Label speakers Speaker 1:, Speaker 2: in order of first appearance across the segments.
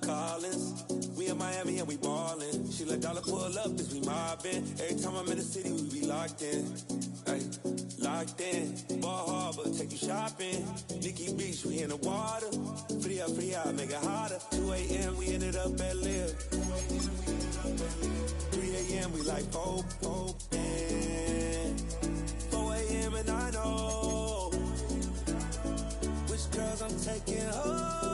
Speaker 1: Collins. We in Miami and we ballin'. She let dollar pull up as we mobbin'. Every time I'm in the city, we be locked in. Ay, locked in. Ball Harbor, take you shopping. Nikki Beach, we in the water. Free up, make it hotter. 2 a.m., we ended up at Liv. 3 a.m., we like Pope. 4 a.m. and I know which girls I'm taking home.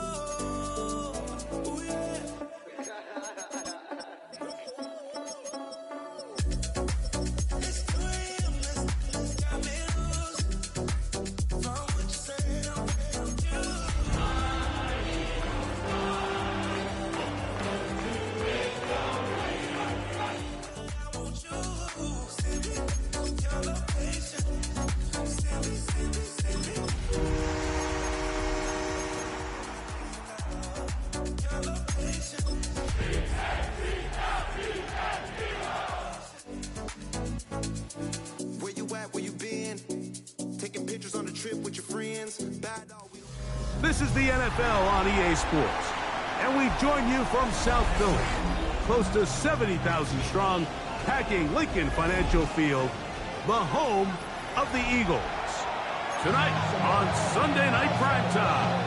Speaker 2: This is the NFL on EA Sports, and we join you from South Philly, close to 70,000 strong, packing Lincoln Financial Field, the home of the Eagles. Tonight on Sunday Night Primetime,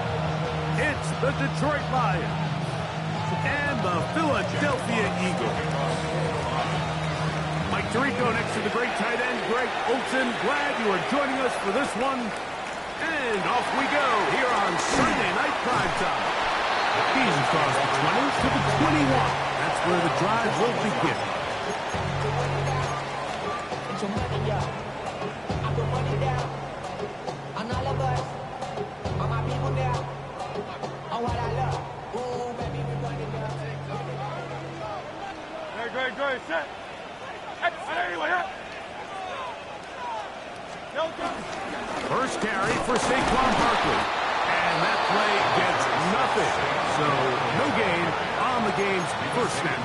Speaker 2: it's the Detroit Lions and the Philadelphia Eagles. Mike Tirico next to the great tight end, Greg Olsen. Glad you are joining us for this one. And off we go here on Sunday Night Primetime. He's across the 20 to the 21. That's where the drive will begin.
Speaker 3: Put your money up. I put money down. On all of us. On my people now. On what I love. Ooh, baby, we running down.
Speaker 4: Great, set. Anyway,
Speaker 2: First carry for Saquon Barkley. And that play gets nothing. So no gain on the game's first snap.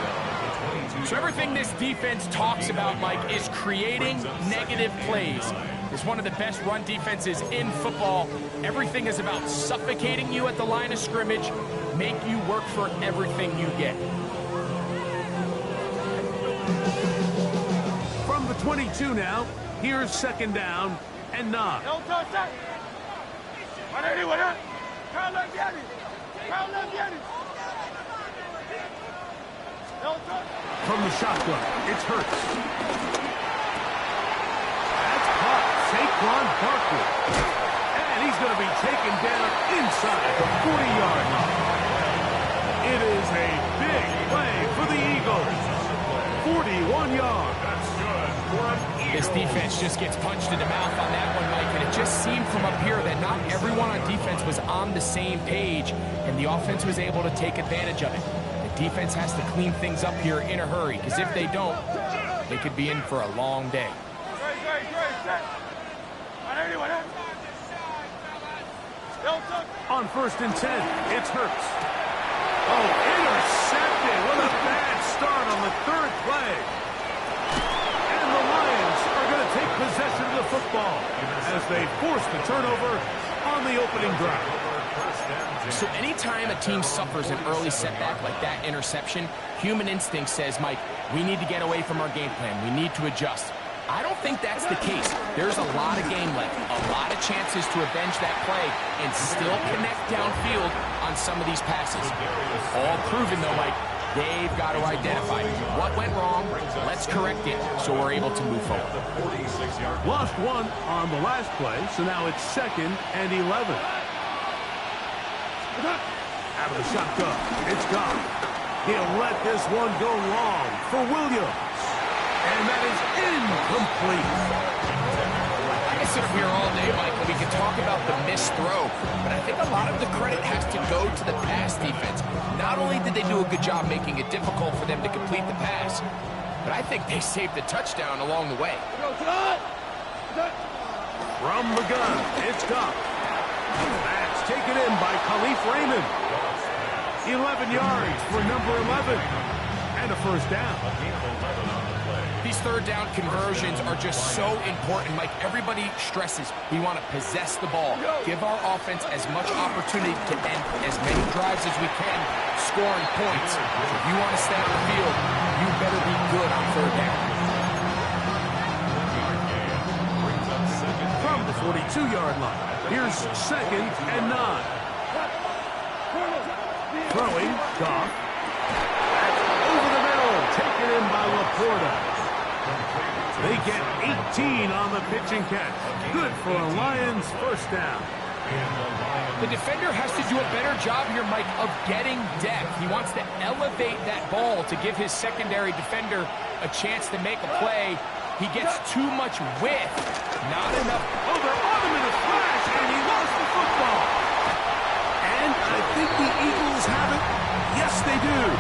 Speaker 5: So everything this defense talks about, Mike, is creating negative plays. It's one of the best run defenses in football. Everything is about suffocating you at the line of scrimmage, make you work for everything you get.
Speaker 2: From the 22 now, here's second down and 9. From the shotgun, it's Hurts. That's caught. Saquon Barkley. And he's going to be taken down inside the 40-yard line. It is a big play the Eagles. 41 yards.
Speaker 5: This defense just gets punched in the mouth on that one, Mike, and it just seemed from up here that not everyone on defense was on the same page, and the offense was able to take advantage of it. The defense has to clean things up here in a hurry, because if they don't, they could be in for a long day.
Speaker 2: On 1st and 10, it's Hurts. Oh, intercepted. What a bad start on the 3rd play. And the Lions are going to take possession of the football as they force the turnover on the opening drive.
Speaker 5: So anytime a team suffers an early setback like that interception, human instinct says, Mike, we need to get away from our game plan. We need to adjust. I don't think that's the case. There's a lot of game left, a lot of chances to avenge that play and still connect downfield on some of these passes. All proven, though, Mike, they've got to identify what went wrong, let's correct it so we're able to move forward.
Speaker 2: Lost one on the last play, so now it's 2nd and 11. Out of the shotgun, it's gone. He'll let this one go long for Williams. And that is incomplete.
Speaker 5: I can sit up here all day, Mike, and we can talk about the missed throw, but I think a lot of the credit has to go to the pass defense. Not only did they do a good job making it difficult for them to complete the pass, but I think they saved the touchdown along the way.
Speaker 2: From the gun, it's gone. That's taken in by Khalif Raymond. 11 yards for number 11. And a 1st down.
Speaker 5: These 3rd down conversions are just so important, Mike. Everybody stresses we want to possess the ball, give our offense as much opportunity to end as many drives as we can, scoring points. If you want to stay on the field, you better be good on 3rd down.
Speaker 2: From the 42-yard line, here's 2nd and 9. Throwing, Goff. Over the middle, taken in by Laporta. They get 18 on the pitch and catch. Good for a Lions 1st down.
Speaker 5: The defender has to do a better job here, Mike, of getting depth. He wants to elevate that ball to give his secondary defender a chance to make a play. He gets too much width. Not enough.
Speaker 2: Oh, they're on him in a flash, and he lost the football. And I think the Eagles have it. Yes, they do.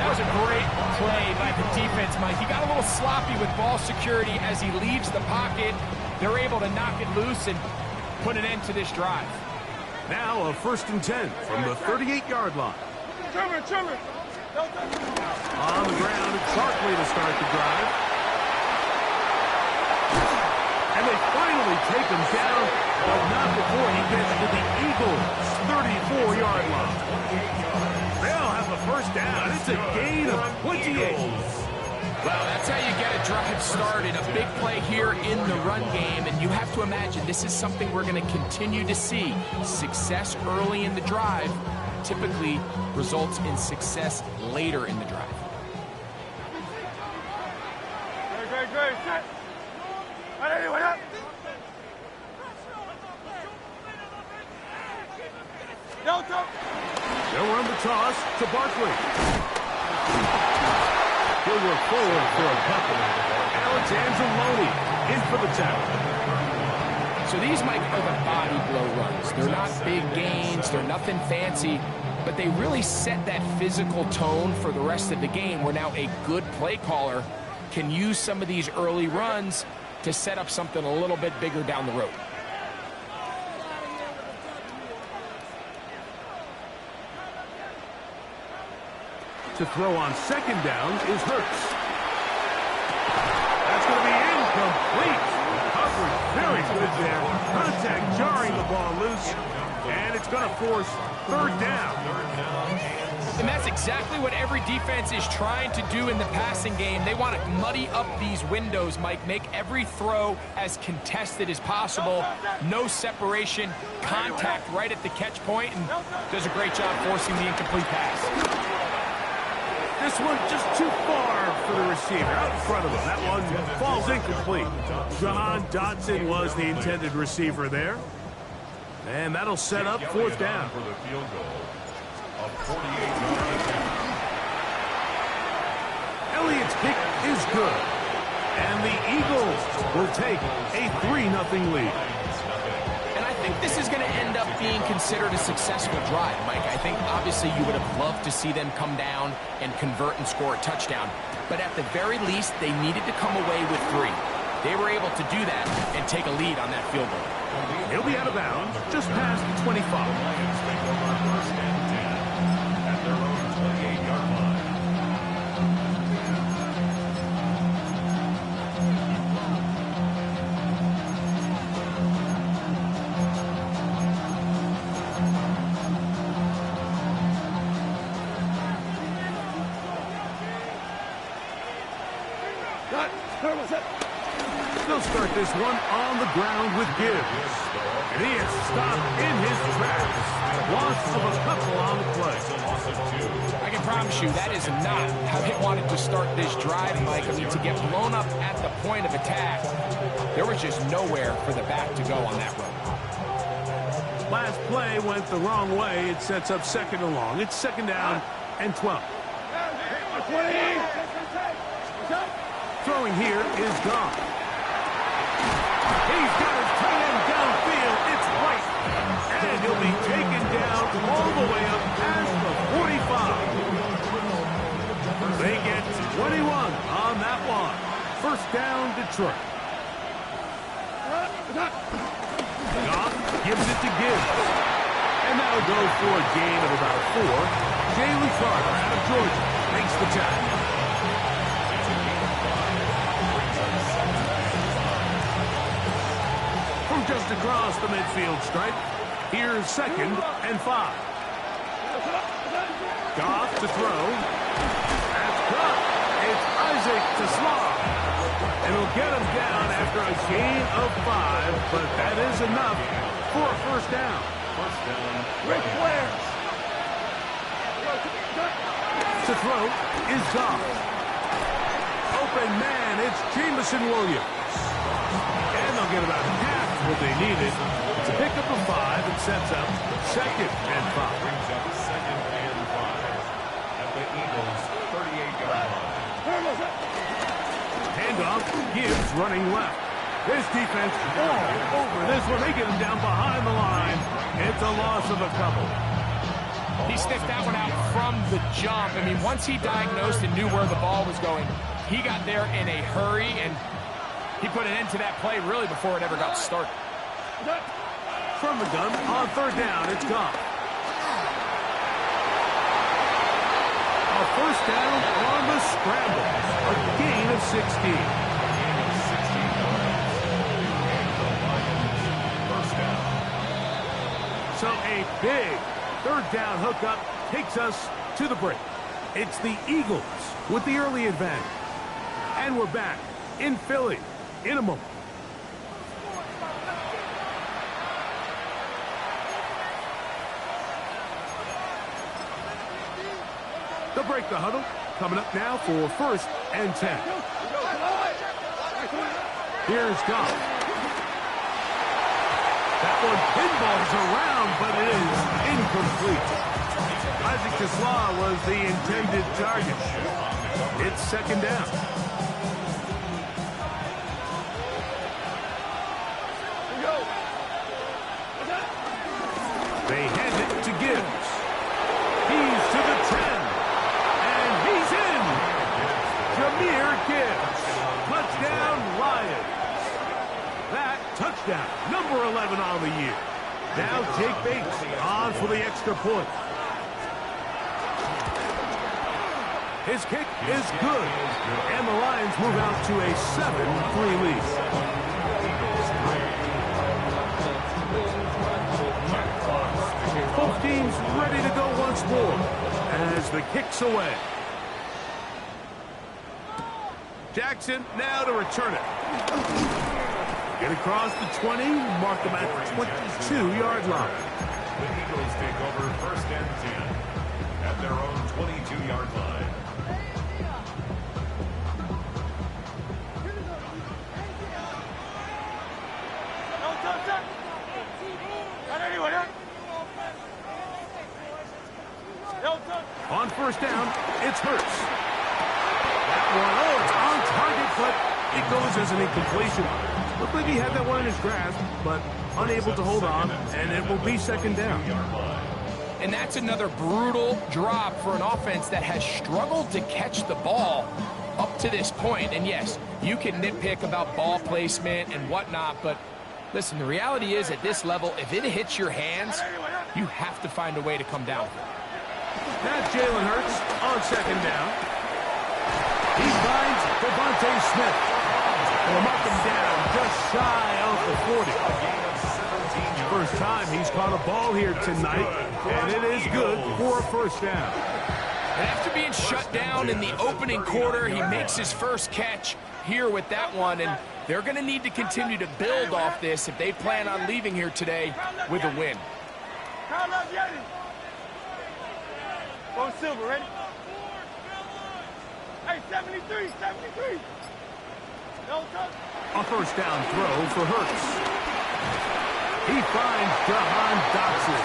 Speaker 5: That was a great play by the defense, Mike. He got a little sloppy with ball security as he leaves the pocket. They're able to knock it loose and put an end to this drive.
Speaker 2: Now a 1st and 10 from the 38-yard line. On the ground, it's Barkley to start the drive. And they finally take him down, but not before he gets to the Eagles' 34-yard line. They'll have the 1st down. It's a gain of 28.
Speaker 5: Well, that's how you get a drive started. A big play here in the run game, and you have to imagine this is something we're going to continue to see. Success early in the drive typically results in success later in the drive.
Speaker 4: Great. Set. Anyway, up. Delta.
Speaker 2: They'll run the toss to Barkley. He'll work forward for a couple. Alex Anzalone in for the tackle.
Speaker 5: So these, Mike, are the body blow runs. They're not big gains. They're nothing fancy. But they really set that physical tone for the rest of the game where now a good play caller can use some of these early runs to set up something a little bit bigger down the road.
Speaker 2: To throw on 2nd down is Hurts. That's going to be incomplete. Coverage very good there. Contact jarring the ball loose. And it's going to force 3rd down.
Speaker 5: And that's exactly what every defense is trying to do in the passing game. They want to muddy up these windows, Mike. Make every throw as contested as possible. No separation. Contact right at the catch point, and does a great job forcing the incomplete pass.
Speaker 2: This one just too far for the receiver. Out in front of him. That one falls incomplete. John Dotson was the intended receiver there. And that'll set up 4th down. is good. And the Eagles will take a 3-0 lead.
Speaker 5: And I think this is going to end up being considered a successful drive, Mike. I think obviously you would have loved to see them come down and convert and score a touchdown. But at the very least, they needed to come away with 3. They were able to do that and take a lead on that field goal.
Speaker 2: He'll be out of bounds just past the 25.
Speaker 6: At their own 28-yard line.
Speaker 2: They'll start this one on the ground with Gibbs. And he is stopped in his tracks. Loss of a couple on the play.
Speaker 5: I can promise you that is not how they wanted to start this drive, Mike. I mean, to get blown up at the point of attack, there was just nowhere for the back to go on that run.
Speaker 2: Last play went the wrong way. It sets up 2nd and long. It's 2nd down and 12. Throwing here is Goff. He's got his tight end downfield. It's right. And he'll be taken down all the way up past the 45. They get 21 on that one. 1st down, Detroit. Goff gives it to Gibbs. And that'll go for a gain of about 4. Jalen Carter out of Georgia makes the tackle. From just across the midfield stripe, here's 2nd and 5. Goff to throw. That's caught. It's Isaac to Slaw. And he'll get him down after a gain of 5, but that is enough for a 1st down. Rick Flair. To throw is Goff. Open man, it's Jameson Williams. And they'll get about half what they needed. It's a pickup of 5 and sets up 2nd and 5.
Speaker 6: Brings up 2nd and 5 at the Eagles' 38-yard line.
Speaker 2: Handoff, Gibbs running left. This defense all over this one. They get him down behind the line. It's a loss of a couple.
Speaker 5: He sniffed that one out from the jump. I mean, once he diagnosed and knew where the ball was going, he got there in a hurry, and he put an end to that play really before it ever got started.
Speaker 2: From the gun, on 3rd down, it's gone. A 1st down on the scramble. A gain of 16. So a big 3rd down hookup takes us to the break. It's the Eagles with the early advantage. And we're back in Philly in a moment. They'll break the huddle. Coming up now for 1st and 10. Here's Goff. That one pinballs around, but it is incomplete. Isaac Tisla was the intended target. It's 2nd down. They hand it to Gibbs. He's to the 10. And he's in. Jahmyr Gibbs. Touchdown, Lions. That touchdown, number 11 on the year. Now Jake Bates on for the extra point. His kick is good. And the Lions move out to a 7-3 lead. Both teams ready to go once more as the kick's away. Jackson now to return it. Get across the 20, mark them at the 22-yard line.
Speaker 6: The Eagles take over 1st and 10 at their own 22-yard line.
Speaker 2: On 1st down, it's Hurts. That one, oh, it's on but it goes as an incompletion. Looked like he had that one in his grasp, but unable to hold on, and it will be second down.
Speaker 5: And that's another brutal drop for an offense that has struggled to catch the ball up to this point. And yes, you can nitpick about ball placement and whatnot, but listen, the reality is at this level, if it hits your hands, you have to find a way to come down.
Speaker 2: Now Jalen Hurts on second down. He finds Devontae Smith. Will mark him down just shy of the 40. First time he's caught a ball here tonight, and it is good for a first down.
Speaker 5: And after being shut down in the opening quarter, he makes his first catch here with that one, and they're going to need to continue to build off this if they plan on leaving here today with a win.
Speaker 4: Go Silver, ready? Hey, 73, 73.
Speaker 2: A first down throw for Hurts. He finds Jahan Dotson.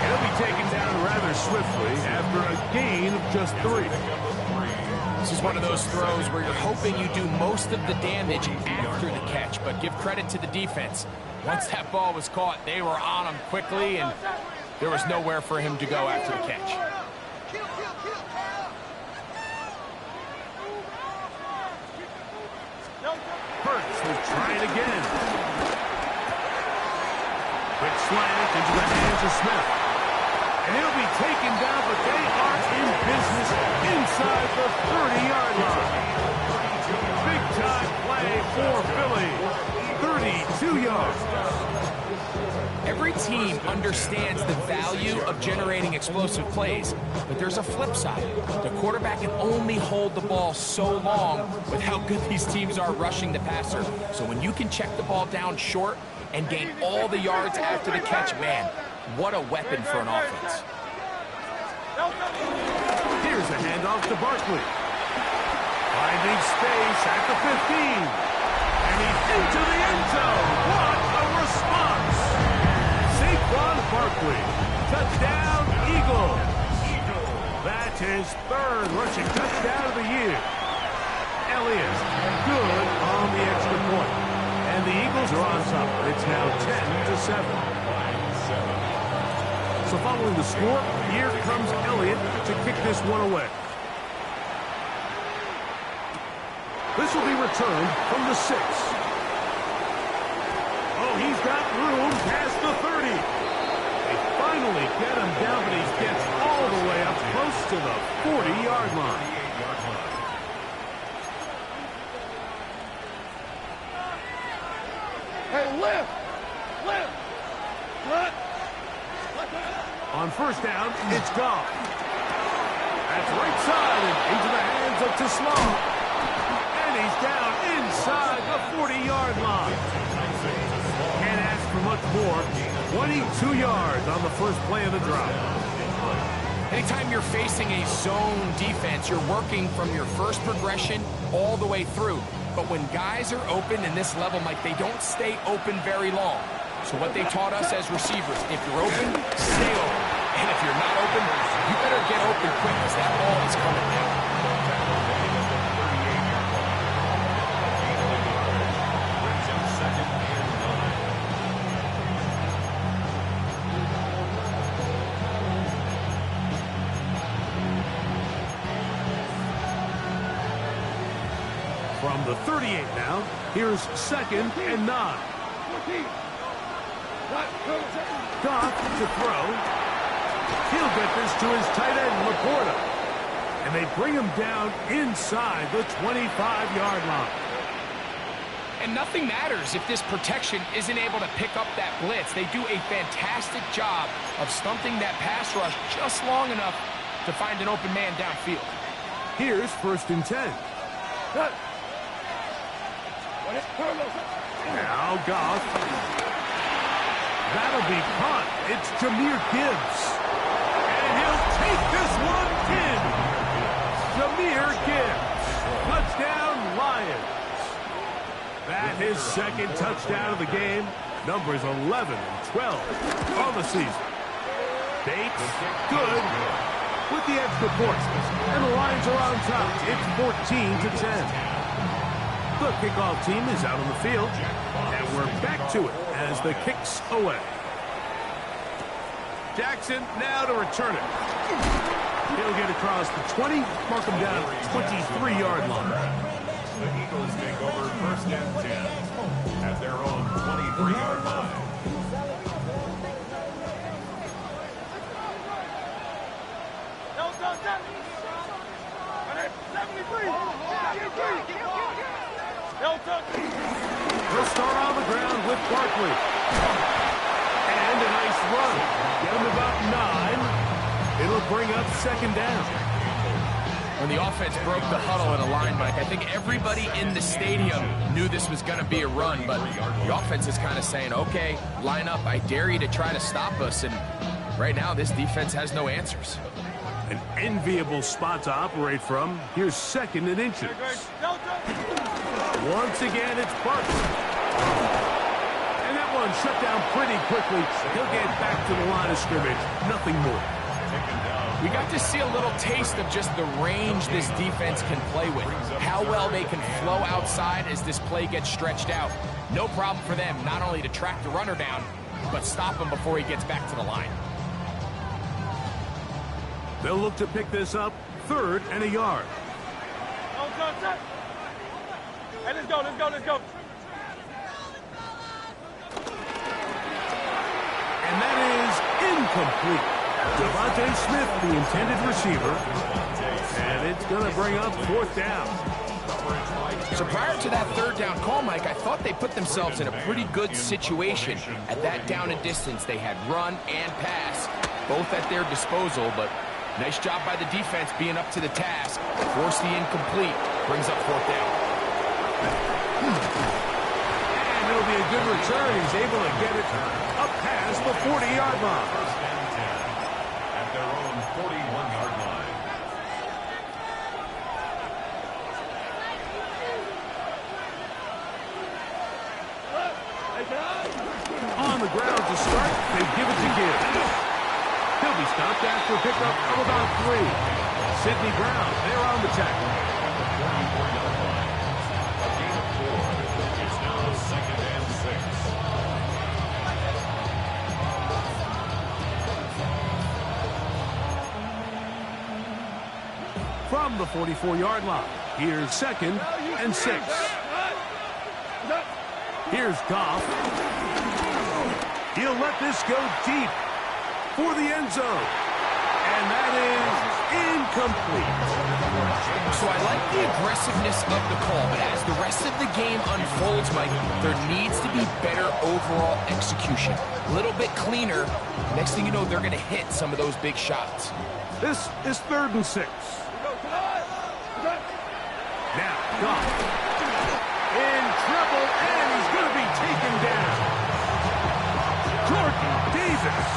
Speaker 2: He'll be taken down rather swiftly after a gain of just 3.
Speaker 5: This is one of those throws where you're hoping you do most of the damage after the catch, but give credit to the defense. Once that ball was caught, they were on him quickly, and there was nowhere for him to go after the catch.
Speaker 2: Hurts will try it again. Quick slant into the hands of Smith. And he'll be taken down, but they are in business inside the 30-yard line. Big-time play for Philly. 32 yards.
Speaker 5: Every team understands the value of generating explosive plays, but there's a flip side. The quarterback can only hold the ball so long with how good these teams are rushing the passer. So when you can check the ball down short and gain all the yards after the catch, man, what a weapon for an offense.
Speaker 2: Here's a handoff to Barkley. Finding space at the 15. And he's into the end zone. What a response! Saquon Barkley. Touchdown, Eagles. That's his third rushing touchdown of the year. Elliott, good on the extra point. And the Eagles are on top. It's now 10-7. So following the score, here comes Elliott to kick this one away. This will be returned from the 6. Oh, he's got room past the 30. They finally get him down, but he gets all the way up close to the 40-yard line.
Speaker 4: Hey, lift! Lift! What?
Speaker 2: On first down, it's gone. That's right side and into the hands of Tislam. And he's down inside the 40-yard line. Can't ask for much more. 22 yards on the first play of the drive.
Speaker 5: Anytime you're facing a zone defense, you're working from your first progression all the way through. But when guys are open in this level, Mike, they don't stay open very long. So what they taught us as receivers, if you're open, stay open. And if you're not open, you better get open quick because that ball is coming down.
Speaker 2: From the 38 now, here's 2nd and 9. Goff to throw. He'll get this to his tight end, Laporta. And they bring him down inside the 25-yard line.
Speaker 5: And nothing matters if this protection isn't able to pick up that blitz. They do a fantastic job of stumping that pass rush just long enough to find an open man downfield.
Speaker 2: Here's 1st and 10. Now Goff. That'll be caught. It's Jahmyr Gibbs. And he'll take this one in. Jahmyr Gibbs. Touchdown, Lions. That his 2nd touchdown of the game. Numbers 11 and 12 on the season. Bates, good with the extra point. And the Lions are on top. It's 14-10. The kickoff team is out on the field, and we're back to it as the kick's away. Jackson now to return it. He'll get across the 20, mark him down at the 23-yard line.
Speaker 6: The Eagles take over first and 10 at their own 23-yard line.
Speaker 2: He'll start on the ground with Barkley. And a nice run. Get him about 9. It'll bring up second down.
Speaker 5: When the offense broke the huddle in a line, Mike, I think everybody in the stadium knew this was going to be a run, but the offense is kind of saying, okay, line up, I dare you to try to stop us, and right now this defense has no answers.
Speaker 2: An enviable spot to operate from. Here's second and inches. Once again, it's Barkley. And that one shut down pretty quickly. He'll get back to the line of scrimmage. Nothing more.
Speaker 5: We got to see a little taste of just the range this defense can play with. How well they can flow outside as this play gets stretched out. No problem for them not only to track the runner down, but stop him before he gets back to the line.
Speaker 2: They'll look to pick this up, 3rd and a yard.
Speaker 4: Hey, let's go.
Speaker 2: And that is incomplete. Devontae Smith, the intended receiver. And it's going to bring up 4th down.
Speaker 5: So prior to that 3rd down call, Mike, I thought they put themselves in a pretty good situation. At that down and distance, they had run and pass, both at their disposal, but nice job by the defense being up to the task. Force the incomplete, brings up 4th down.
Speaker 2: And it'll be a good return. He's able to get it up past the 40-yard line.
Speaker 6: First and 10 at their own 41-yard line.
Speaker 2: On the ground to start, they give it to Gibbs. He'll be stopped after a pickup of about 3. Sidney Brown, they're on the tackle.
Speaker 6: At the 44-yard line. A gain of 4. It's now 2nd and 6.
Speaker 2: From the 44-yard line, here's 2nd and 6. Here's Goff. He'll let this go deep for the end zone. And that is incomplete.
Speaker 5: So I like the aggressiveness of the call, but as the rest of the game unfolds, Mike, there needs to be better overall execution. A little bit cleaner. Next thing you know, they're going to hit some of those big shots.
Speaker 2: This is 3rd and 6. Now, Goff in trouble, and he's going to be taken down. Jordan Davis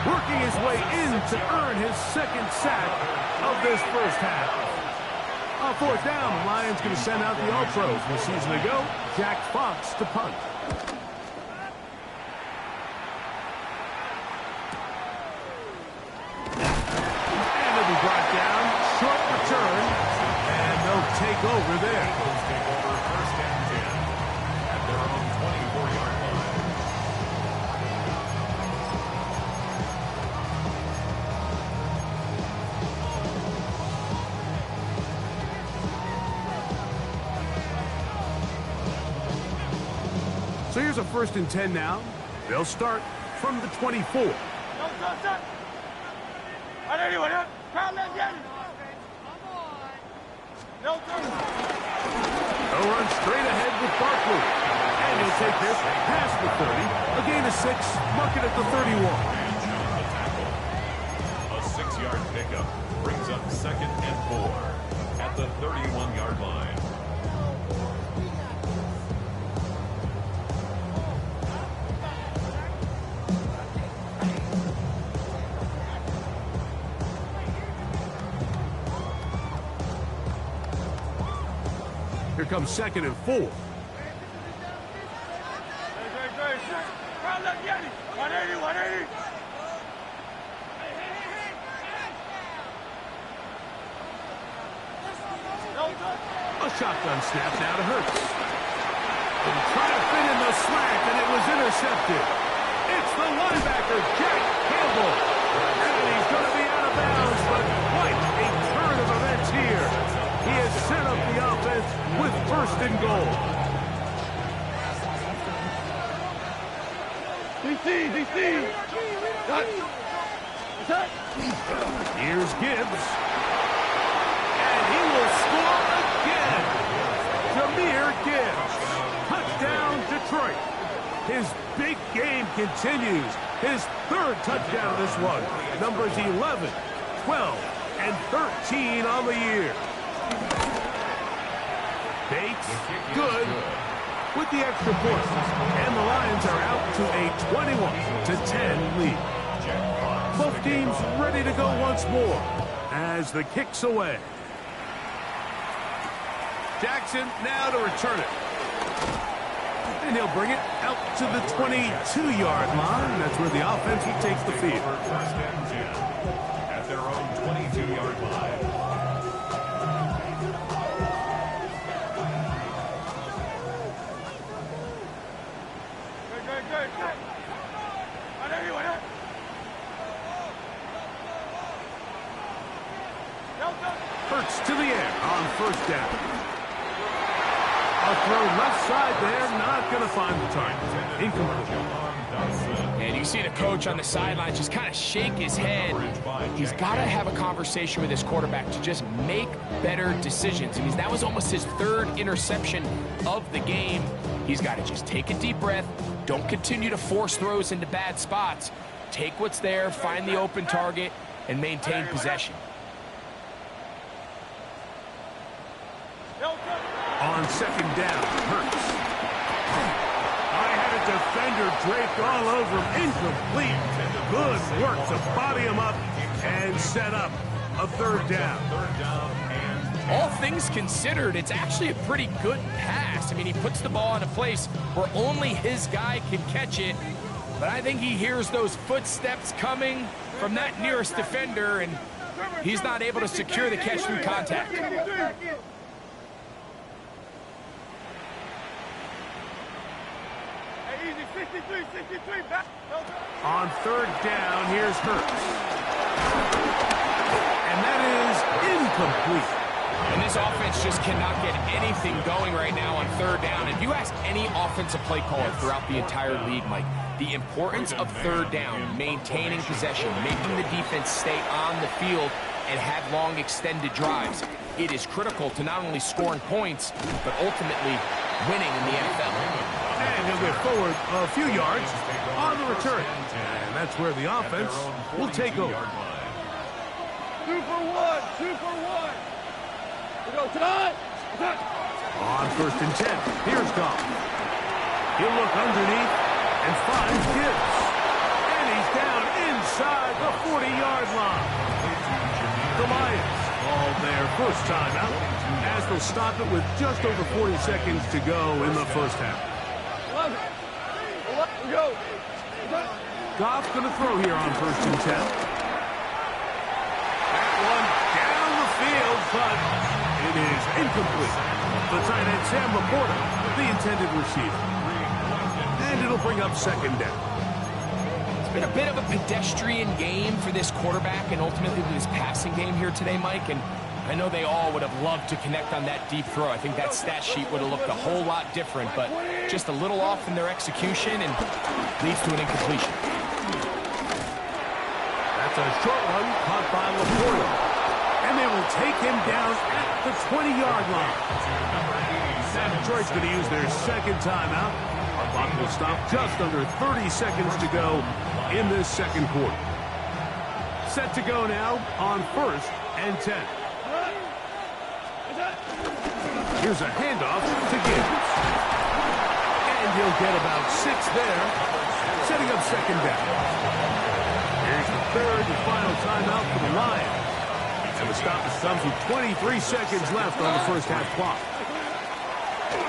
Speaker 2: working his way in to earn his 2nd sack of this first half. On 4th down, the Lions going to send out the All-Pros from a season ago, Jack Fox to punt. And they'll be brought down, short return, and they'll take over there.
Speaker 6: Eagles take over first and 10 at their own 24-yard line.
Speaker 2: So here's a 1st and 10 now. They'll start from the 24. They'll run straight ahead with Barkley. And he'll take this past the 30. A gain of 6, mark it at the 31.
Speaker 6: A 6-yard pickup brings up 2nd and 4 at the 31-yard line.
Speaker 2: Here comes 2nd and 4. A shotgun snap now to Hurts. Trying to fit in the slant, and it was intercepted. It's the linebacker, Jack Campbell. And he's going to be out of bounds, but quite a turn of events here. He has set up the offense with first and goal. DC. Here's Gibbs. And he will score again. Jahmyr Gibbs. Touchdown, Detroit. His big game continues. His third touchdown this one. Numbers 11, 12, and 13 on the year. Bates, good with the extra point. And the Lions are out to a 21-10 lead. Both teams ready to go once more as the kick's away. Jackson now to return it. And he'll bring it out to the 22-yard line. That's where the offense will take the field.
Speaker 6: First and 10 at their own 22-yard line.
Speaker 4: Good.
Speaker 2: Hurts to the air on first down. A throw left side there, not going to find the target. Incomplete.
Speaker 5: And you see the coach on the sideline just kind of shake his head. He's got to have a conversation with his quarterback to just make better decisions. I mean, that was almost his third interception of the game. He's got to just take a deep breath. Don't continue to force throws into bad spots. Take what's there, find the open target, and maintain possession.
Speaker 2: On second down, Hurts. I had a defender draped all over him. Incomplete. Good work to body him up and set up a third down.
Speaker 5: All things considered, it's actually a pretty good pass. I mean, he puts the ball in a place where only his guy can catch it. But I think he hears those footsteps coming from that nearest defender, and he's not able to secure the catch through contact.
Speaker 2: On third down, here's Hurts. And that is incomplete.
Speaker 5: And this offense just cannot get anything going right now on third down. If you ask any offensive play caller throughout the entire league, Mike, the importance of third down, maintaining possession, making the defense stay on the field and have long extended drives, it is critical to not only scoring points, but ultimately winning in the NFL.
Speaker 2: And he'll get forward a few yards on the return. And that's where the offense will take over.
Speaker 4: 2 for 1. 2 for 1. We go tonight.
Speaker 2: On first and 10, here's Goff. He'll look underneath and finds Gibbs. And he's down inside the 40-yard line. The Lions call their first timeout as they'll stop it with just over 40 seconds to go in the first half. Goff's going to throw here on first and 10. That one down the field, but it is incomplete. The tight end, Sam Laporta, the intended receiver. And it'll bring up second down.
Speaker 5: It's been a bit of a pedestrian game for this quarterback and ultimately this passing game here today, Mike. And I know they all would have loved to connect on that deep throw. I think that stat sheet would have looked a whole lot different, but just a little off in their execution and leads to an incompletion.
Speaker 2: That's a short one caught by Laporta. And they will take him down at the 20-yard line. Now Detroit's going to use their second timeout. Our clock will stop just under 30 seconds to go in this second quarter. Set to go now on first and 10. Here's a handoff to Gibbs. And he'll get about 6 there, setting up second down. Here's the third and final timeout for the Lions. And the stop comes with 23 seconds left on the first half clock.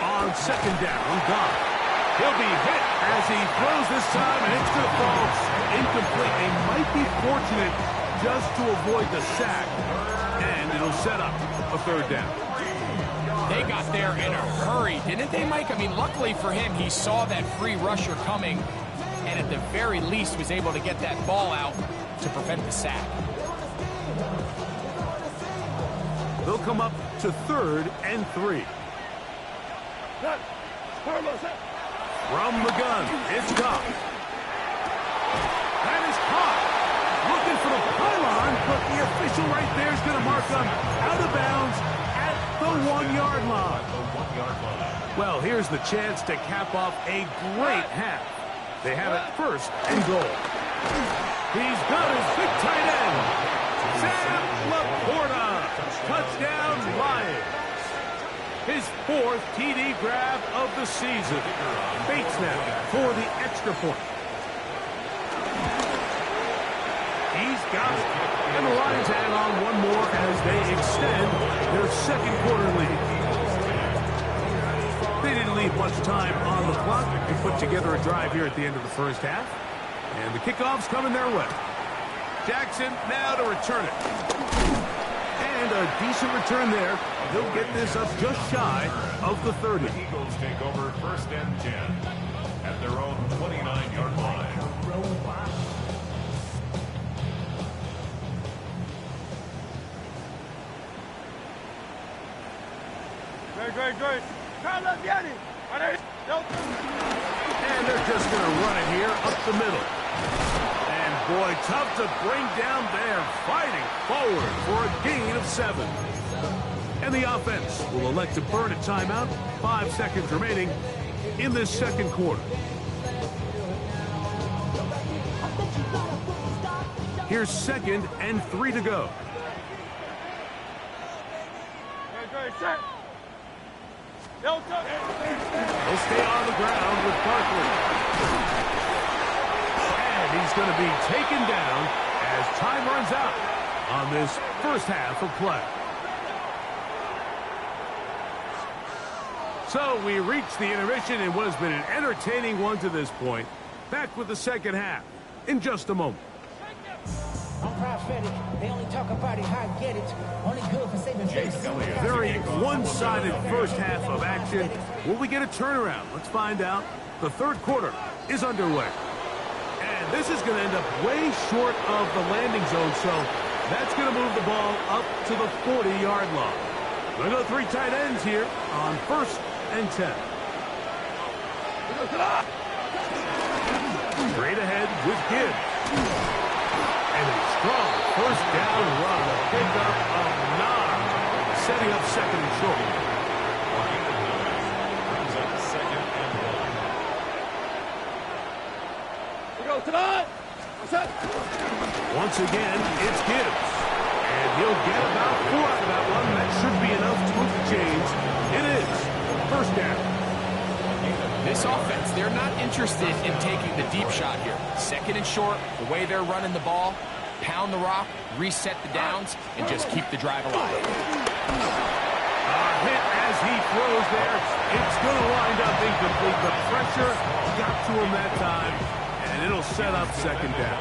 Speaker 2: On second down, Goff. He'll be hit as he throws this time, and it's going to fall incomplete. They might be fortunate just to avoid the sack, and it'll set up a third down.
Speaker 5: They got there in a hurry, didn't they, Mike? I mean, luckily for him, he saw that free rusher coming and at the very least was able to get that ball out to prevent the sack.
Speaker 2: They'll come up to 3rd and 3. From the gun, it's Goff. That is caught. Looking for the pylon, but the official right there is going to mark them out of bounds at the 1-yard line. Well, here's the chance to cap off a great half. They have it 1st and goal. He's got his big tight end, Sam Laporta. Touchdown, Lions. His 4th TD grab of the season. Bates now for the extra point. He's got it. And the Lions add on one more as they extend their 2nd quarter lead. They didn't leave much time on the clock to put together a drive here at the end of the 1st half. And the kickoff's coming their way. Jackson now to return it. And a decent return there. They'll get this up just shy of the 30.
Speaker 6: The Eagles take over 1st and 10 at their own 29-yard line.
Speaker 4: Great.
Speaker 2: And they're just going to run it here up the middle. And boy, tough to bring down there. Fighting forward for a gain of 7. And the offense will elect to burn a timeout. 5 seconds remaining in this 2nd quarter. Here's 2nd and 3 to go.
Speaker 4: They'll
Speaker 2: stay on the ground with Barkley. And he's going to be taken down as time runs out on this 1st half of play. So we reach the intermission in what has been an entertaining one to this point. Back with the 2nd half in just a moment.
Speaker 3: I'm prophetic. They only talk about it, how I get it. Only good for saving face.
Speaker 2: Very one-sided 1st half of action. Will we get a turnaround? Let's find out. The 3rd quarter is underway. And this is going to end up way short of the landing zone, so that's going to move the ball up to the 40-yard line. Going to go 3 tight ends here on 1st and 10. Straight ahead with Gibbs. And a strong 1st down run. A pickup of 9. Setting up 2nd and short.
Speaker 6: Brings up 2nd and 1.
Speaker 4: We go tonight.
Speaker 2: Once again, it's Gibbs. And he'll get about 4 out of that one. That should be enough to move the chains. It is 1st down.
Speaker 5: This offense, they're not interested in taking the deep shot here. 2nd and short, the way they're running the ball, pound the rock, reset the downs, and just keep the drive alive.
Speaker 2: Hit as he throws there. It's going to wind up incomplete. The pressure got to him that time, and it'll set up 2nd down.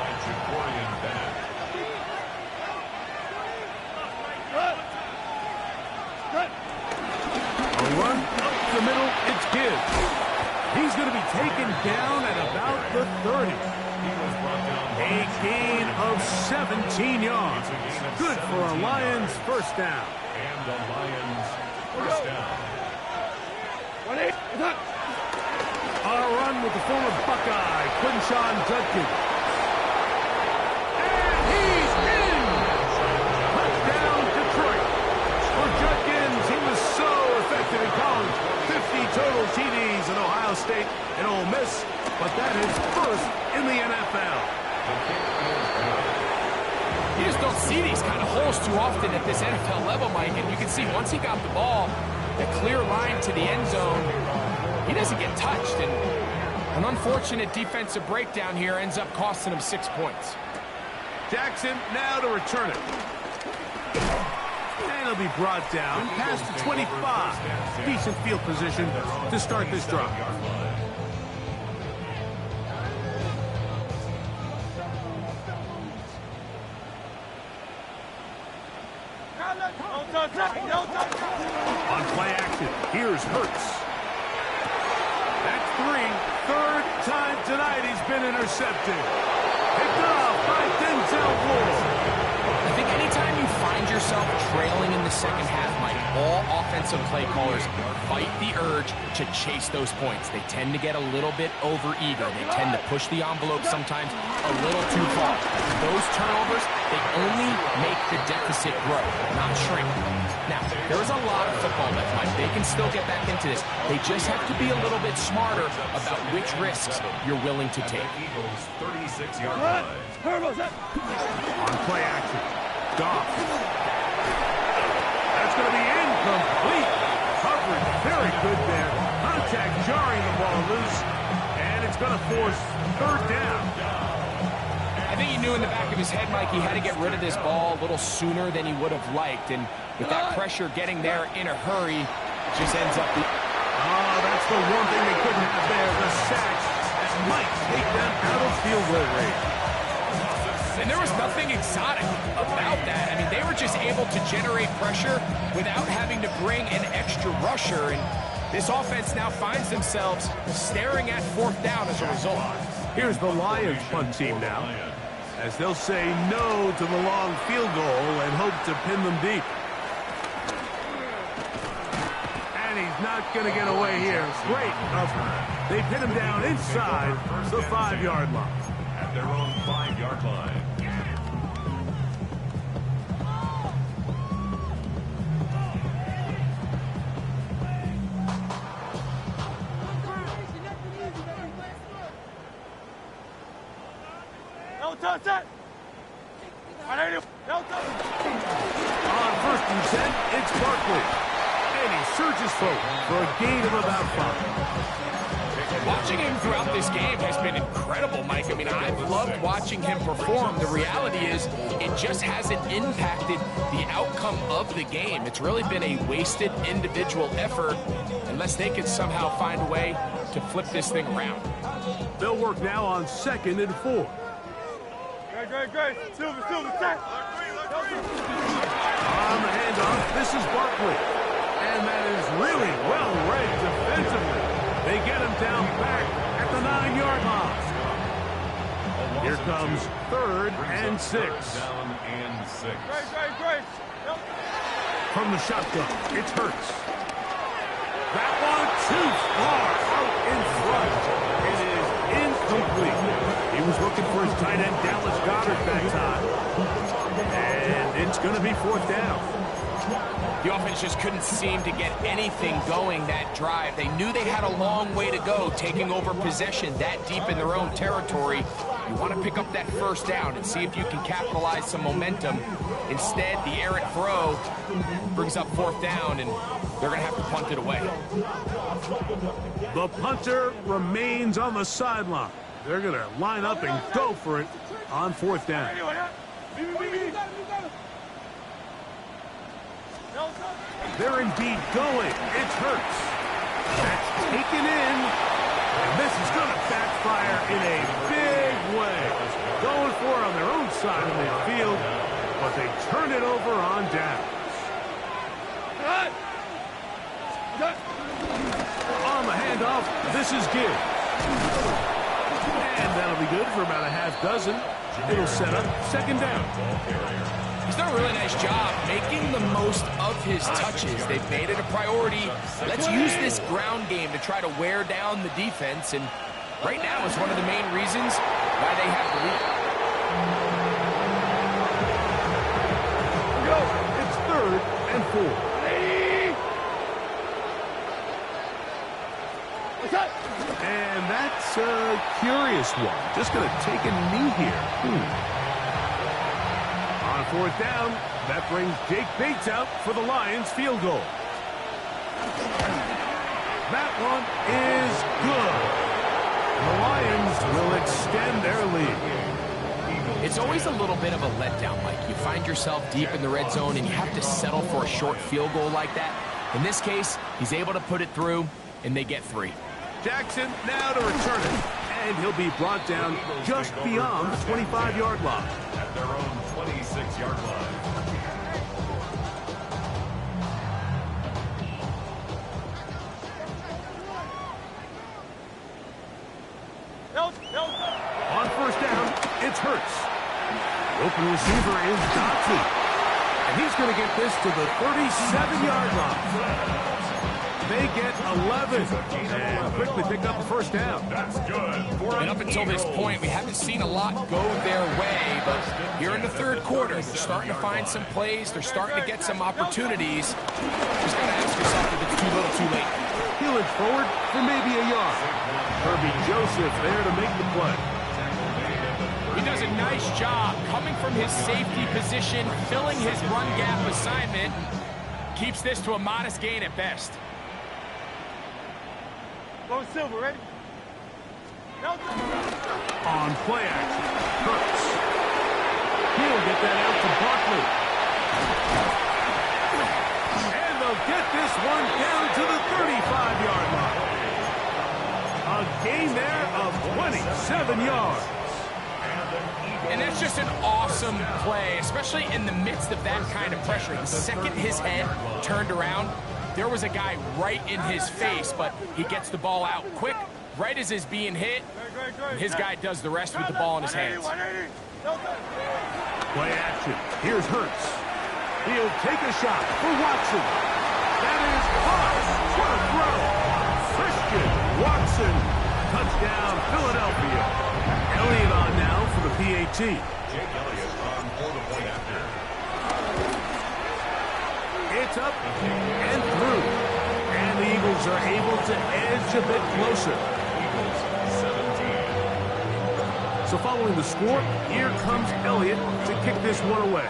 Speaker 2: A run up the middle, it's Gibbs. He's going to be taken down at about the 30. A gain of 17 yards. Good for a Lions 1st down.
Speaker 6: And the Lions 1st down.
Speaker 2: On a run with the former Buckeye, Quinshawn Judkins. And he's in! Touchdown, Detroit. For Judkins, he was so effective in college. 50 total TDs in Ohio State and Ole Miss, but that is 1st in the NFL.
Speaker 5: You just don't see these kind of holes too often at this NFL level, Mike, and you can see once he got the ball, the clear line to the end zone, he doesn't get touched, and an unfortunate defensive breakdown here ends up costing him 6 points.
Speaker 2: Jackson now to return it. And he'll be brought down past the 25. Decent field position to start this drive. On play action, here's Hurts. That's 3. Third time tonight he's been intercepted. Picked off by Denzel Ward.
Speaker 5: I think anytime you find yourself trailing in the second half, Mike, all offensive play callers fight the urge to chase those points. They tend to get a little bit over-eager. They tend to push the envelope sometimes a little too far. Those turnovers, they only make the deficit grow, not shrink. Now, there is a lot of football left, Mike. They can still get back into this. They just have to be a little bit smarter about which risks you're willing to take.
Speaker 6: Eagles 36-yard line.
Speaker 2: On play action, Goff. That's going to be incomplete. Coverage very good there. Contact jarring the ball loose. And it's going to force third down.
Speaker 5: I think he knew in the back of his head, Mike, he had to get rid of this ball a little sooner than he would have liked. And with that pressure getting there in a hurry, it just ends up...
Speaker 2: Oh, that's the one thing they couldn't have there. The sack that might take them out of field goal range.
Speaker 5: And there was nothing exotic about that. I mean, they were just able to generate pressure without having to bring an extra rusher. And this offense now finds themselves staring at fourth down as a result.
Speaker 2: Here's the Lions punt team now, as they'll say no to the long field goal and hope to pin them deep. And he's not going to get away here. Great cover. They pin him down inside the 5-yard line.
Speaker 6: At their own 5-yard line.
Speaker 2: On 1st and 10, it's Barkley. And he surges forward for a gain of about 5.
Speaker 5: Watching him throughout this game has been incredible, Mike. I mean, I've loved watching him perform. The reality is it just hasn't impacted the outcome of the game. It's really been a wasted individual effort unless they could somehow find a way to flip this thing around.
Speaker 2: They'll work now on 2nd and 4.
Speaker 4: Great. Silver, set.
Speaker 2: On the handoff, this is Barkley. And that is really well read defensively. They get him down back at the 9-yard line. Here comes 3rd and 6.
Speaker 6: Down and 6.
Speaker 4: Great.
Speaker 2: From the shotgun, it's Hurts. That one too far out in front. It is incomplete. He was looking for his tight end, Dallas Goedert, that time. And it's going to be 4th down.
Speaker 5: The offense just couldn't seem to get anything going that drive. They knew they had a long way to go, taking over possession that deep in their own territory. You want to pick up that 1st down and see if you can capitalize some momentum. Instead, the errant throw brings up 4th down, and they're going to have to punt it away.
Speaker 2: The punter remains on the sideline. They're going to line up and go for it on 4th down. They're indeed going. It's Hurts. That's taken in. And this is going to backfire in a big way. Going for it on their own side of the field, but they turn it over on downs. On the handoff, this is Gibbs. And that'll be good for about a half dozen. It'll set up 2nd down.
Speaker 5: He's done a really nice job making the most of his touches. They've made it a priority. Let's use this ground game to try to wear down the defense. And right now is one of the main reasons why they have the lead.
Speaker 2: It's 3rd and 4. And that's a curious one. Just going to take a knee here. On 4th down, that brings Jake Bates out for the Lions field goal. That one is good. The Lions will extend their lead.
Speaker 5: It's always a little bit of a letdown, Mike. You find yourself deep in the red zone and you have to settle for a short field goal like that. In this case, he's able to put it through, and they get 3.
Speaker 2: Jackson now to return it, and he'll be brought down just beyond the 25-yard line.
Speaker 6: At their own 26-yard line.
Speaker 2: The receiver is Dotson. And he's going to get this to the 37-yard line. They get 11 and quickly pick up a first down.
Speaker 6: That's good.
Speaker 5: And up until this point, we haven't seen a lot go their way, but here in the third quarter, they're starting to find some plays. They're starting to get some opportunities. Just got to ask yourself if it's too little, too late.
Speaker 2: He'll inch forward for maybe a yard. Herbie Joseph there to make the play.
Speaker 5: He does a nice job coming from his safety position, filling his run gap assignment, keeps this to a modest gain at best.
Speaker 4: Go Silver, ready?
Speaker 2: On play action, Hurts. He'll get that out to Barkley. And they'll get this one down to the 35-yard line. A gain there of 27 yards.
Speaker 5: And that's just an awesome play, especially in the midst of that kind of pressure. The second his head turned around, there was a guy right in his face, but he gets the ball out quick, right as he's being hit. His guy does the rest with the ball in his hands.
Speaker 2: Play action. Here's Hurts. He'll take a shot for Watson. That is caught. What a throw. Christian Watson. Touchdown, Philadelphia. Elliott on now for the PAT.
Speaker 6: Jake Elliott on for the point after.
Speaker 2: It's up and through. And the Eagles are able to edge a bit closer.
Speaker 6: Eagles 17.
Speaker 2: So following the score, here comes Elliott to kick this one away.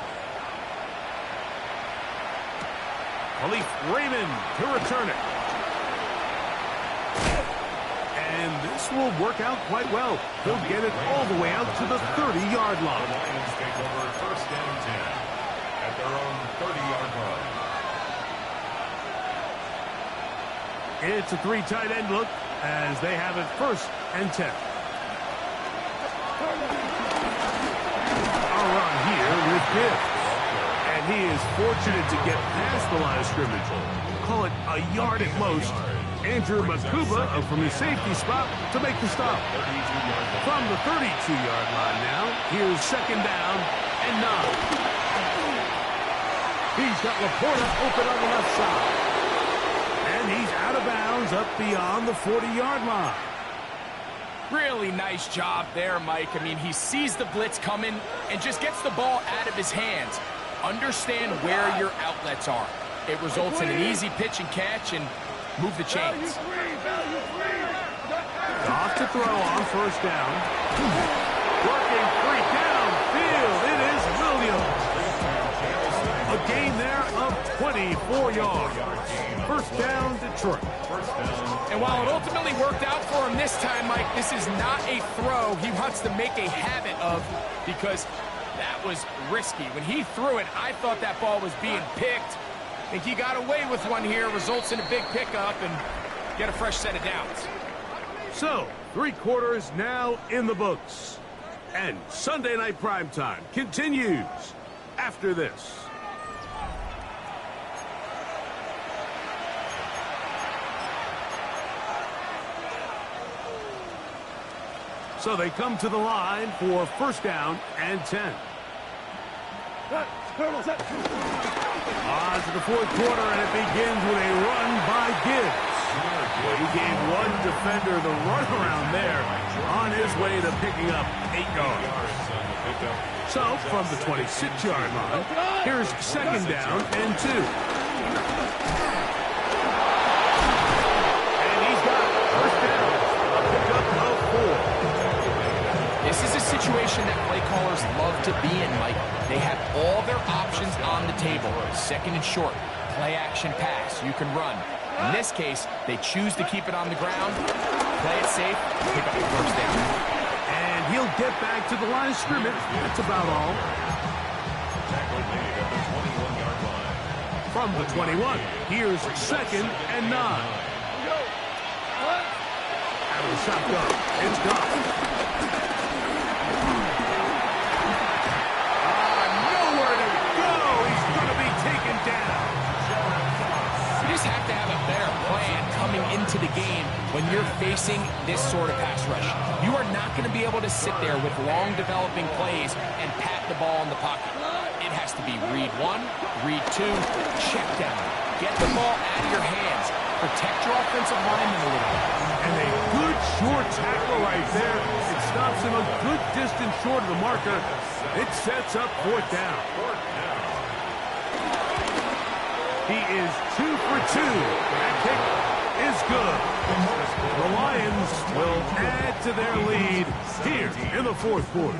Speaker 2: Khalif Raymond to return it. And this will work out quite well. He'll get it all the way out to the 30-yard
Speaker 6: The
Speaker 2: line.
Speaker 6: Lions take over first down 10 at their own 30-yard line.
Speaker 2: It's a three tight end look as they have it first and 10. A run here with Gibbs. And he is fortunate to get past the line of scrimmage. Call it a yard at most. Andrew Makuba from his safety spot to make the stop. From the 32-yard line now, here's second down and 9. He's got Laporta open on the left side. And he's out of bounds up beyond the 40-yard line.
Speaker 5: Really nice job there, Mike. I mean, he sees the blitz coming and just gets the ball out of his hands. Understand where your outlets are. It results in an easy pitch and catch and move the chains.
Speaker 2: Off to throw on first down. Working free downfield. It is Williams. A gain there of 24 yards. First down, Detroit.
Speaker 5: And while it ultimately worked out for him this time, Mike, this is not a throw he wants to make a habit of because that was risky. When he threw it, I thought that ball was being picked. I think he got away with one here, results in a big pickup and get a fresh set of downs.
Speaker 2: So, 3 quarters now in the books. And Sunday Night Primetime continues after this. So they come to the line for first down and 10. On to the fourth quarter, and it begins with a run by Gibbs. He gave one defender the runaround there on his way to picking up 8 yards. So, from the 26-yard line, here's second down and 2. And he's got first down, a pickup of 4.
Speaker 5: This is a situation that play callers love to be in, Mike. They have all their options on the table. Second and short, play action pass, you can run. In this case, they choose to keep it on the ground, play it safe, pick up the first down.
Speaker 2: And he'll get back to the line of scrimmage. That's about all.
Speaker 6: Tackle made at the 21-yard line.
Speaker 2: From the 21, here's second and 9. Out of the shotgun, it's gone. Nowhere to go. He's going to be taken down.
Speaker 5: You just have to have a better plan coming into the game when you're facing this sort of pass rush. You are not going to be able to sit there with long developing plays and pat the ball in the pocket. It has to be read 1, read 2, check down. Get the ball out of your hands. Protect your offensive lineman a little bit.
Speaker 2: And a good short tackle right there. It stops him a good distance short of the marker. It sets up 4th down. He is 2 for 2. That kick is good. The Lions will add to their lead here in the 4th quarter.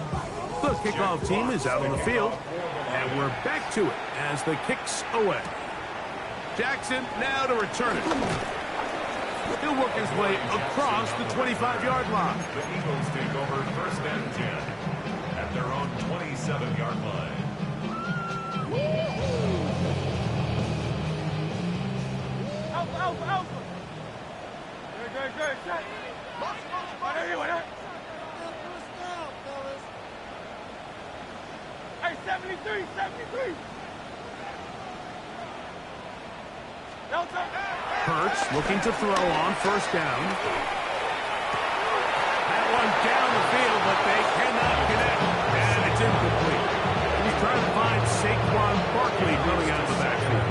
Speaker 2: The kickoff team is out on the field, and we're back to it as the kick's away. Jackson now to return it. He'll work his way across the 25-yard line.
Speaker 6: The Eagles take over 1st and 10 at their own 27-yard line.
Speaker 4: Alpha. Good. Hey, 73.
Speaker 2: Hurts looking to throw on 1st down. That one down the field, but they cannot connect. And it's incomplete. He's trying to find Saquon Barkley coming out of the backfield.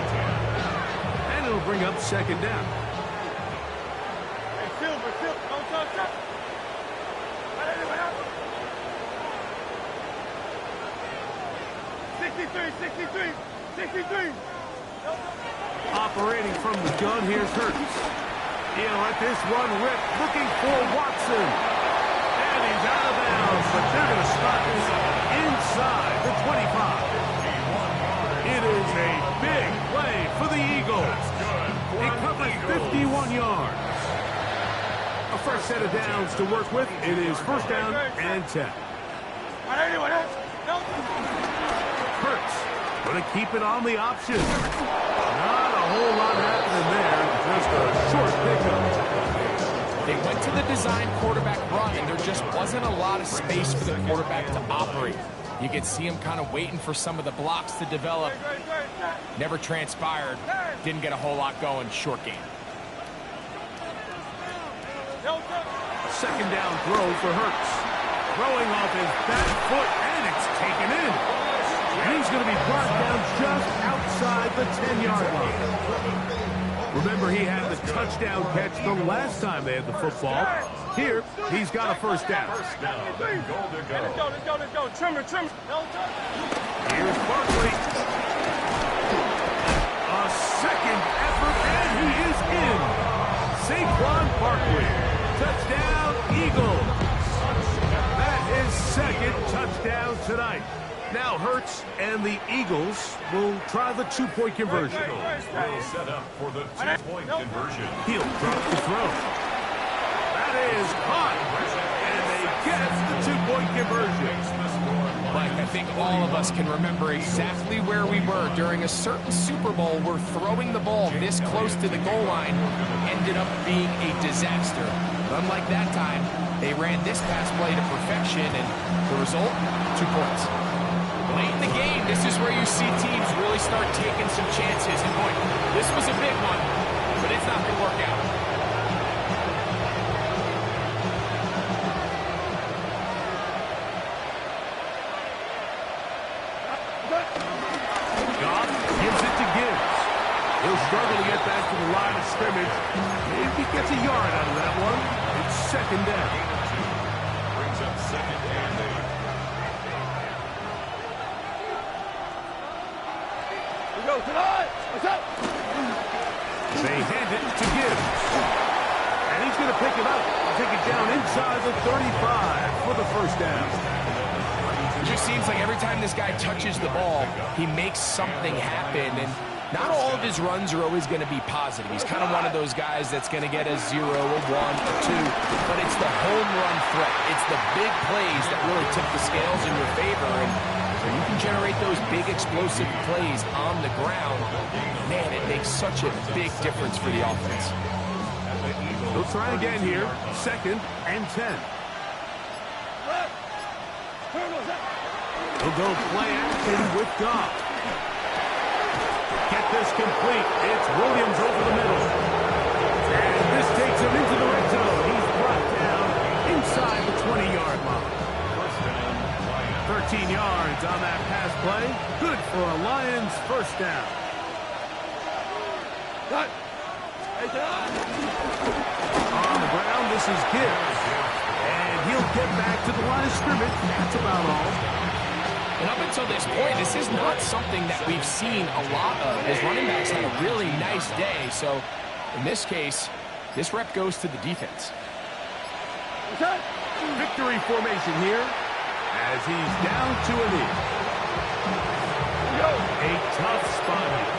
Speaker 2: And it'll bring up 2nd down.
Speaker 4: Hey, Silver, don't touch up. 63.
Speaker 2: Operating from the gun, here's Hurts. He'll let this one rip, looking for Watson. And he's out of bounds, but they're going to stop this inside the 25. It is a big play for the Eagles. It covers 51 yards. A fresh set of downs to work with. It is 1st down and 10. Hurts going to keep it on the option. Not a whole lot happening there. Just a short pickup.
Speaker 5: They went to the design quarterback run, and there just wasn't a lot of space for the quarterback to operate. You could see him kind of waiting for some of the blocks to develop. Never transpired. Didn't get a whole lot going. Short game.
Speaker 2: 2nd down throw for Hurts. Throwing off his back foot, and it's taken in. And he's going to be brought down just outside the 10-yard line. Remember, he had the touchdown catch the last time they had the football. Here, he's got a 1st down.
Speaker 4: Let's go. Trimmer.
Speaker 2: Here's Barkley. A 2nd effort, and he is in. Saquon Barkley. Touchdown, Eagles. That is 2nd touchdown tonight. Now Hurts and the Eagles will try the 2-point conversion.
Speaker 6: Will set up for the 2-point conversion.
Speaker 2: He'll drop the throw. That is caught. And they get the 2-point conversion.
Speaker 5: Mike, I think all of us can remember exactly where we were during a certain Super Bowl where throwing the ball this close to the goal line ended up being a disaster. Unlike that time, they ran this pass play to perfection, and the result, 2 points. Late in the game, this is where you see teams really start taking some chances. And boy, this was a big one, but it's not going to work out.
Speaker 2: Goff gives it to Gibbs. He'll struggle to get back to the line of scrimmage. Maybe he gets a yard out of that one. It's 2nd down.
Speaker 6: Brings up 2nd and 8.
Speaker 4: What's up?
Speaker 2: They hand it to Gibbs. And he's going to pick it up. Take it down inside the 35 for the 1st down.
Speaker 5: It just seems like every time this guy touches the ball, he makes something happen. And not all of his runs are always going to be positive. He's kind of one of those guys that's going to get a 0, a 1, a 2. But it's the home run threat. It's the big plays that really tip the scales in your favor. And when you can generate those big explosive plays on the ground, man, it makes such a big difference for the offense.
Speaker 2: They'll try again here. 2nd and 10. They'll go play action with Goff. Get this complete. It's Williams over the middle. And this takes him into the red zone. He's brought down inside the 20-yard line. 13 15 yards on that pass play. Good for a Lions first down. On the ground, this is Gibbs. And he'll get back to the line of scrimmage. That's about all.
Speaker 5: And up until this point, this is not something that we've seen a lot of. His running backs had a really nice day. So in this case, this rep goes to the defense.
Speaker 2: Victory formation here as he's down to a knee. A tough spot here.